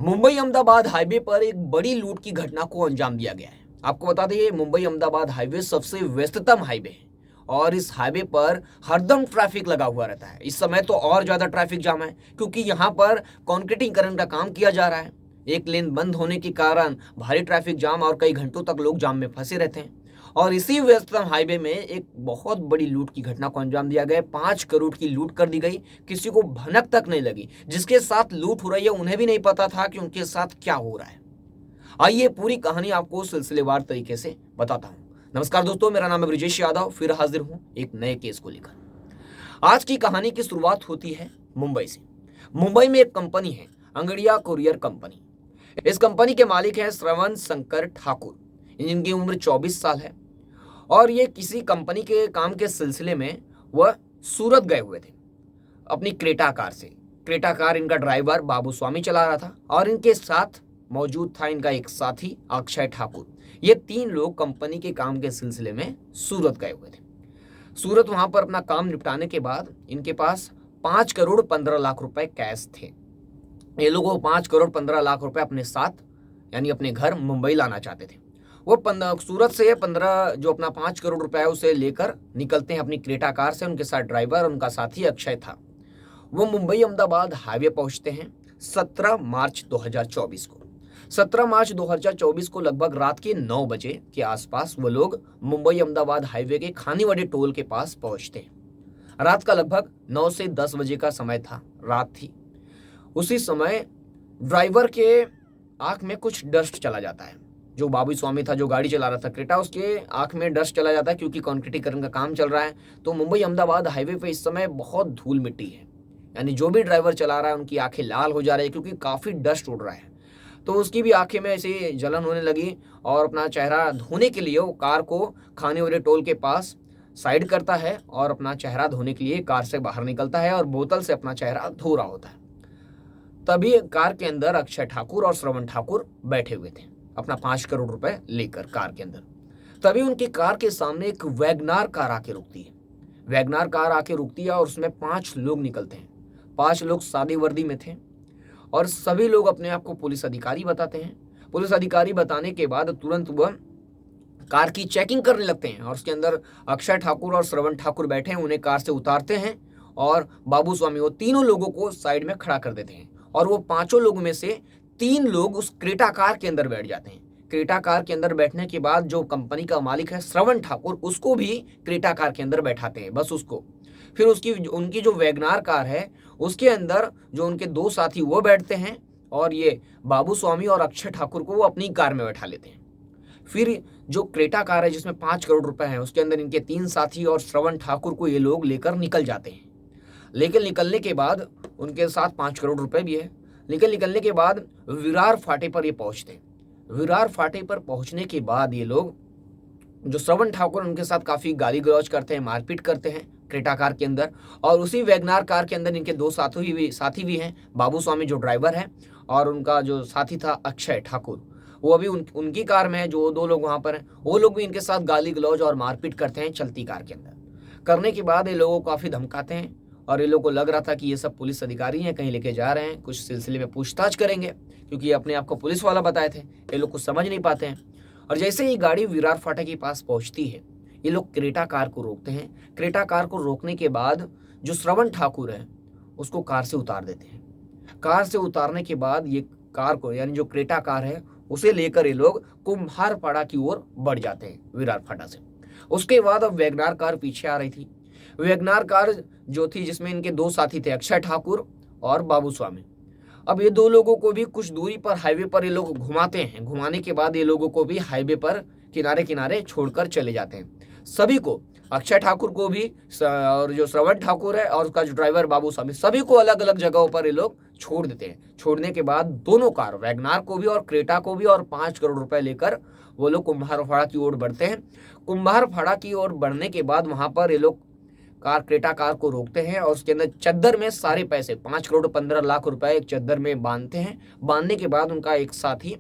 Mumbai Ahmedabad highway पर एक बड़ी लूट की घटना को अंजाम दिया गया है। आपको बता दें, मुंबई अहमदाबाद हाईवे सबसे व्यस्ततम हाईवे है और इस हाईवे पर हरदम ट्रैफिक लगा हुआ रहता है। इस समय तो और ज्यादा ट्रैफिक जाम है क्योंकि यहाँ पर कंक्रीटीकरण का काम किया जा रहा है। एक लेन बंद होने के कारण भारी ट्रैफिक जाम और कई घंटों तक लोग जाम में फंसे रहते हैं। और इसी व्यस्ततम हाईवे में एक बहुत बड़ी लूट की घटना को अंजाम दिया गया। 5 करोड़ की लूट कर दी गई, किसी को भनक तक नहीं लगी। जिसके साथ लूट हो रही है उन्हें भी नहीं पता था कि उनके साथ क्या हो रहा है। आइए पूरी कहानी आपको सिलसिलेवार तरीके से बताता हूं। नमस्कार दोस्तों, मेरा नाम है ब्रिजेश यादव, फिर हाजिर हूं एक नए केस को लेकर। आज की कहानी की शुरुआत होती है मुंबई से। मुंबई में एक कंपनी है, अंगड़िया कुरियर कंपनी। इस कंपनी के मालिक हैं श्रवण शंकर ठाकुर, जिनकी उम्र 24 साल है। और ये किसी कंपनी के काम के सिलसिले में वह सूरत गए हुए थे अपनी क्रेटा कार से। क्रेटा कार इनका ड्राइवर बाबू स्वामी चला रहा था और इनके साथ मौजूद था इनका एक साथी अक्षय ठाकुर। ये 3 लोग कंपनी के काम के सिलसिले में सूरत गए हुए थे। सूरत वहां पर अपना काम निपटाने के बाद इनके पास 5 करोड़ 15 लाख रुपए कैश थे। ये लोग वो 5 करोड़ 15 लाख रुपए अपने साथ यानी अपने घर मुंबई लाना चाहते थे। वो सूरत से 15 जो अपना 5 करोड़ रुपए है उसे लेकर निकलते हैं अपनी क्रेटा कार से। उनके साथ ड्राइवर और उनका साथी अक्षय था। वो मुंबई अहमदाबाद हाईवे पहुंचते हैं 17 मार्च 2024 को। 17 मार्च 2024 को लगभग रात के 9 बजे के आसपास वो लोग मुंबई अहमदाबाद हाईवे के खानीवाड़ी टोल के पास पहुंचते हैं। रात का लगभग 9 से 10 बजे का समय था, रात थी। उसी समय ड्राइवर के आंख में कुछ डस्ट चला जाता है। जो बाबू स्वामी था, जो गाड़ी चला रहा था क्रेटा, उसके आंख में डस्ट चला जाता है क्योंकि कंक्रीटीकरण का काम चल रहा है। तो मुंबई अहमदाबाद हाईवे पे इस समय बहुत धूल मिट्टी है, यानी जो भी ड्राइवर चला रहा है उनकी आंखें लाल हो जा रही है क्योंकि काफी डस्ट उड़ रहा है। तो उसकी भी आंखें में ऐसे जलन होने लगी और अपना चेहरा धोने के लिए वो कार को खानीवाड़ी टोल के पास साइड करता है और अपना चेहरा धोने के लिए कार से बाहर निकलता है और बोतल से अपना चेहरा धो रहा होता है। तभी कार के अंदर अक्षय ठाकुर और श्रवण ठाकुर बैठे हुए थे अपना 5 करोड़ रुपए लेकर कार के अंदर। तभी उनकी कार के सामने एक वैगनार कार आके रुकती है। वैगनार कार आके रुकती है और उसमें 5 लोग निकलते हैं। 5 लोग सादी वर्दी में थे और सभी लोग अपने आप को पुलिस अधिकारी बताते हैं। पुलिस अधिकारी बताने के बाद तुरंत वह कार की चेकिंग करने लगते हैं और उसके अंदर अक्षय ठाकुर और श्रवण ठाकुर बैठे हैं। उन्हें कार से उतारते हैं और बाबू स्वामी, वो तीनों लोगों को साइड में खड़ा कर देते हैं और वो 5 लोगों में से 3 लोग उस क्रेटा कार के अंदर बैठ जाते हैं। क्रेटा कार के अंदर बैठने के बाद जो कंपनी का मालिक है श्रवण ठाकुर, उसको भी क्रेटा कार के अंदर बैठाते हैं, बस उसको। फिर उनकी जो वैगनार कार है उसके अंदर जो उनके 2 साथी वो बैठते हैं और ये बाबू स्वामी और अक्षय ठाकुर को वो अपनी कार में बैठा लेते हैं। फिर जो क्रेटा कार है जिसमें 5 करोड़ रुपए हैं, उसके अंदर इनके 3 साथी और श्रवण ठाकुर को ये लोग लेकर निकल जाते हैं। लेकिन निकलने के बाद उनके साथ 5 करोड़ रुपए भी है। लेकिन निकलने के बाद विरार फाटे पर ये पहुंचते हैं। विरार फाटे पर पहुंचने के बाद ये लोग, जो श्रवण ठाकुर, उनके साथ काफी गाली गलौज करते हैं, मारपीट करते हैं क्रेटा कार के अंदर। और उसी वैगनार कार के अंदर इनके 2 साथी भी हैं, बाबू स्वामी जो ड्राइवर है और उनका जो साथी था अक्षय ठाकुर, वो अभी उनकी कार में है। जो 2 लोग वहां पर हैं वो लोग भी इनके साथ गाली गलौज और मारपीट करते हैं चलती कार के अंदर। करने के बाद ये लोगों को काफी धमकाते हैं और ये लोगों को लग रहा था कि ये सब पुलिस अधिकारी हैं, कहीं लेके जा रहे हैं, कुछ सिलसिले में पूछताछ करेंगे क्योंकि अपने आप को पुलिस वाला बताए थे। ये लोग कुछ समझ नहीं पाते हैं। और जैसे ही गाड़ी विरार फाटा के पास पहुंचती है, ये लोग क्रेटा कार को रोकते हैं। क्रेटा कार को रोकने के बाद जो श्रवण ठाकुर है उसको कार से उतार देते हैं। कार से उतारने के बाद ये कार को, यानी जो क्रेटा कार है, उसे लेकर ये लोग कुम्हारपाड़ा की ओर बढ़ जाते हैं विरार फाटा से। उसके बाद अब वैगनार कार पीछे आ रही थी। वैगनार कार जो थी जिसमें इनके 2 साथी थे, अक्षय ठाकुर और बाबू स्वामी। अब ये 2 लोगों को भी कुछ दूरी पर हाईवे पर ये लोग घुमाते हैं। घुमाने के बाद ये लोगों को भी हाईवे पर किनारे किनारे छोड़कर चले जाते हैं। सभी को, अक्षय ठाकुर को भी और जो श्रवण ठाकुर है और उसका जो ड्राइवर बाबू स्वामी, सभी को अलग अलग जगहों पर ये लोग छोड़ देते हैं। छोड़ने के बाद दोनों कार, वैगनार को भी और क्रेटा को भी, और 5 करोड़ रुपए लेकर वो लोग कुम्हारपाड़ा की ओर बढ़ते हैं। कुम्हारपाड़ा की ओर बढ़ने के बाद वहां पर ये लोग क्रेटा कार को रोकते हैं और उसके अंदर चद्दर में सारे पैसे 5 करोड़ 15 लाख रुपए एक चद्दर में बांधते हैं। बांधने के बाद उनका एक साथी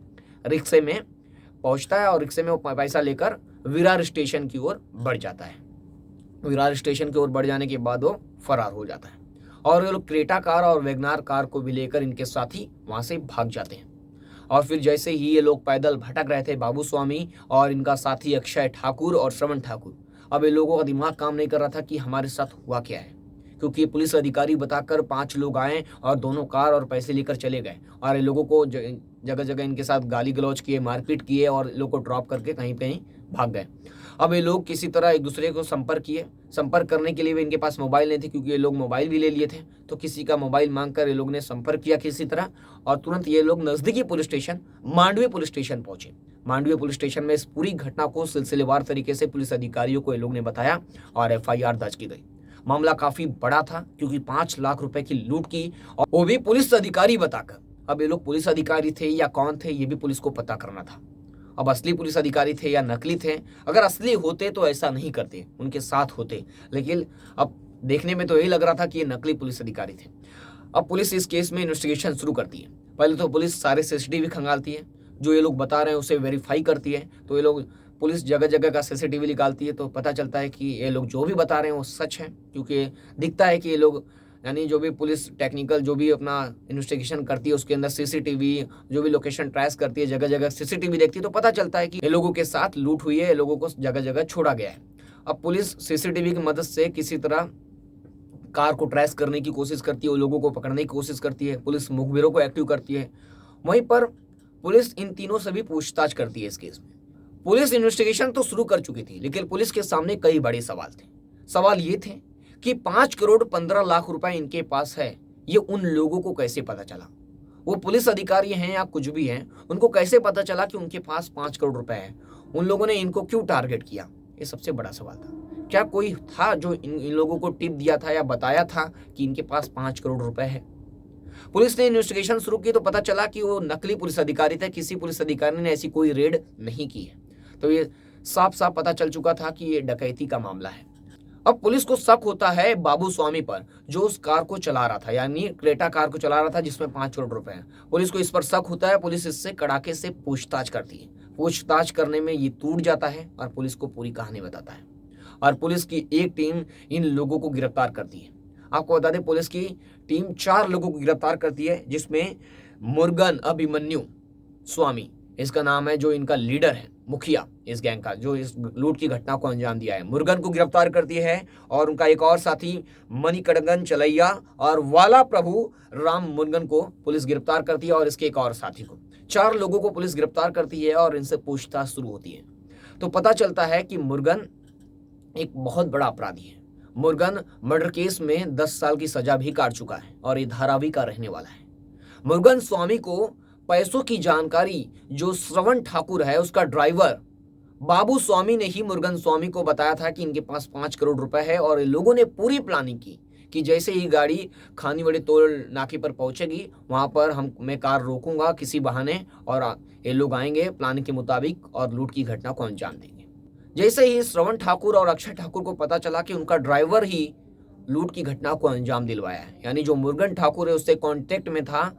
रिक्शे में पहुंचता है और रिक्शे में वो पैसा लेकर विरार स्टेशन की ओर बढ़ जाता है। विरार स्टेशन की ओर बढ़ जाने के बाद वो फरार हो जाता है और ये लोग क्रेटा कार और वैगनार कार को भी लेकर इनके साथी वहां से भाग जाते हैं। और फिर जैसे ही ये लोग पैदल भटक रहे थे, बाबू स्वामी और इनका साथी अक्षय ठाकुर और श्रवण ठाकुर, अब ये लोगों का दिमाग काम नहीं कर रहा था कि हमारे साथ हुआ क्या है, क्योंकि पुलिस अधिकारी बताकर 5 लोग आए और दोनों कार और पैसे लेकर चले गए और ये लोगों को जगह जगह इनके साथ गाली गलौज किए, मारपीट किए और लोग को ड्रॉप करके कहीं कहीं भाग गए। अब ये लोग किसी तरह एक दूसरे को संपर्क किए। संपर्क करने के लिए भी इनके पास मोबाइल नहीं थे, क्योंकि ये लोग मोबाइल भी ले लिए थे। तो किसी का मोबाइल मांगकर ये लोग ने संपर्क किया किसी तरह, और तुरंत ये लोग नजदीकी police station Mandvi police station पहुंचे। मांडवी पुलिस स्टेशन में इस पूरी घटना को सिलसिलेवार तरीके से पुलिस अधिकारियों को ये लोग ने बताया और FIR दर्ज की गई। मामला काफी बड़ा था, क्योंकि 5 लाख रुपए की लूट की, और वो भी पुलिस अधिकारी बताकर। अब ये लोग पुलिस अधिकारी थे या कौन थे, ये भी पुलिस को पता करना था। अब असली पुलिस अधिकारी थे या नकली थे? अगर असली होते तो ऐसा नहीं करते, उनके साथ होते, लेकिन अब देखने में तो यही लग रहा था कि ये नकली पुलिस अधिकारी थे। अब पुलिस इस केस में इन्वेस्टिगेशन शुरू करती है। पहले तो पुलिस सारे CCTV खंगालती है, जो ये लोग बता रहे हैं उसे वेरीफाई करती है। तो ये लोग पुलिस जगह जगह का CCTV निकालती है, तो पता चलता है कि ये लोग जो भी बता रहे हैं वो सच है, क्योंकि दिखता है कि ये लोग, यानी जो भी पुलिस टेक्निकल जो भी अपना इन्वेस्टिगेशन करती है उसके अंदर CCTV, जो भी लोकेशन ट्रेस करती है, जगह जगह CCTV देखती है, तो पता चलता है कि ये लोगों के साथ लूट हुई है, ये लोगों को जगह जगह छोड़ा गया है। अब पुलिस CCTV की मदद से किसी तरह कार को ट्रेस करने की कोशिश करती है, उन लोगों को पकड़ने की कोशिश करती है, पुलिस मुखबिरों को एक्टिव करती है। वहीं पर पुलिस इन तीनों से भी पूछताछ करती है। इस केस में पुलिस इन्वेस्टिगेशन तो शुरू कर चुकी थी, लेकिन पुलिस के सामने कई बड़े सवाल थे। सवाल ये थे कि 5 करोड़ 15 लाख रुपए इनके पास है, ये उन लोगों को कैसे पता चला? वो पुलिस अधिकारी हैं या कुछ भी हैं, उनको कैसे पता चला कि उनके पास 5 करोड़ रुपए है? उन लोगों ने इनको क्यों टारगेट किया? ये सबसे बड़ा सवाल था। क्या कोई था जो इन लोगों को टिप दिया था या बताया था कि इनके पास 5 करोड़ रुपए है? पुलिस ने इन्वेस्टिगेशन शुरू की तो पता चला कि वो नकली पुलिस अधिकारी थे, किसी पुलिस अधिकारी ने ऐसी कोई रेड नहीं की है। तो ये साफ साफ पता चल चुका था कि ये डकैती का मामला है। अब पुलिस को शक होता है बाबू स्वामी पर, जो उस कार को चला रहा था, यानी क्रेटा कार को चला रहा था जिसमें 5 करोड़ रुपए हैं। पुलिस को इस पर शक होता है। पुलिस इससे कड़ाके से पूछताछ करती है। पूछताछ करने में ये टूट जाता है और पुलिस को पूरी कहानी बताता है, और पुलिस की एक टीम इन लोगों को गिरफ्तार करती है। आपको बता दें, पुलिस की टीम 4 लोगों को गिरफ्तार करती है, जिसमें मुरुगन अभिमन्यु स्वामी इसका नाम है, जो इनका लीडर है, मुखिया इस गैंग का, जो इस लूट की घटना को अंजाम दिया है। मुरुगन को गिरफ्तार करती है, और उनका एक और साथी मणिकड़गन चलैया और वाला प्रभु राम मुरुगन को पुलिस गिरफ्तार करती है, और इसके एक और साथी को। 4 लोगों को पुलिस गिरफ्तार करती है और इनसे पूछताछ शुरू होती है। तो पता चलता है कि मुरुगन एक बहुत बड़ा अपराधी है। मुरुगन मर्डर केस में 10 साल की सजा भी काट चुका है और ये धारावी का रहने वाला है। मुरुगन स्वामी को पैसों की जानकारी जो श्रवण ठाकुर है, उसका ड्राइवर बाबू स्वामी ने ही मुरुगन स्वामी को बताया था कि इनके पास 5 करोड़ रुपए है, और लोगों ने पूरी प्लानिंग की कि जैसे ही गाड़ी खानीवाड़ी टोल नाके पर पहुंचेगी, वहां पर मैं कार रोकूंगा किसी बहाने, और ये लोग आएंगे प्लान के मुताबिक और लूट की घटना को अंजाम देंगे। जैसे ही श्रवण ठाकुर और अक्षय ठाकुर को पता चला कि उनका ड्राइवर ही लूट की घटना को अंजाम दिलवाया है, यानी जो मुरुगन ठाकुर है उससे कांटेक्ट में था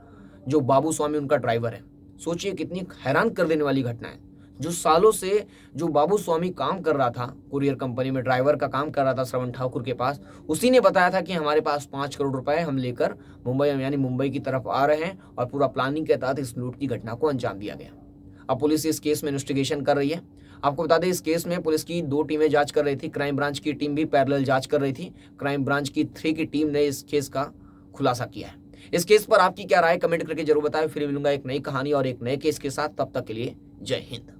जो बाबू स्वामी उनका ड्राइवर है। सोचिए कितनी हैरान कर देने वाली घटना है। जो सालों से जो बाबू स्वामी काम कर रहा था, कुरियर कंपनी में ड्राइवर का काम कर रहा था श्रवण ठाकुर के पास, उसी ने बताया था कि हमारे पास 5 करोड़ रुपए हम लेकर मुंबई, यानी मुंबई की तरफ आ रहे हैं, और पूरा प्लानिंग के तहत इस लूट की घटना को अंजाम दिया गया। अब पुलिस इस केस में इन्वेस्टिगेशन कर रही है। आपको बता दें, इस केस में पुलिस की 2 टीमें जांच कर रही थी। क्राइम ब्रांच की टीम भी पैरेलल जांच कर रही थी। क्राइम ब्रांच की 3 की टीम ने इस केस का खुलासा किया है। इस केस पर आपकी क्या राय, कमेंट करके जरूर बताएं। फिर मिलूंगा एक नई कहानी और एक नए केस के साथ। तब तक के लिए जय हिंद।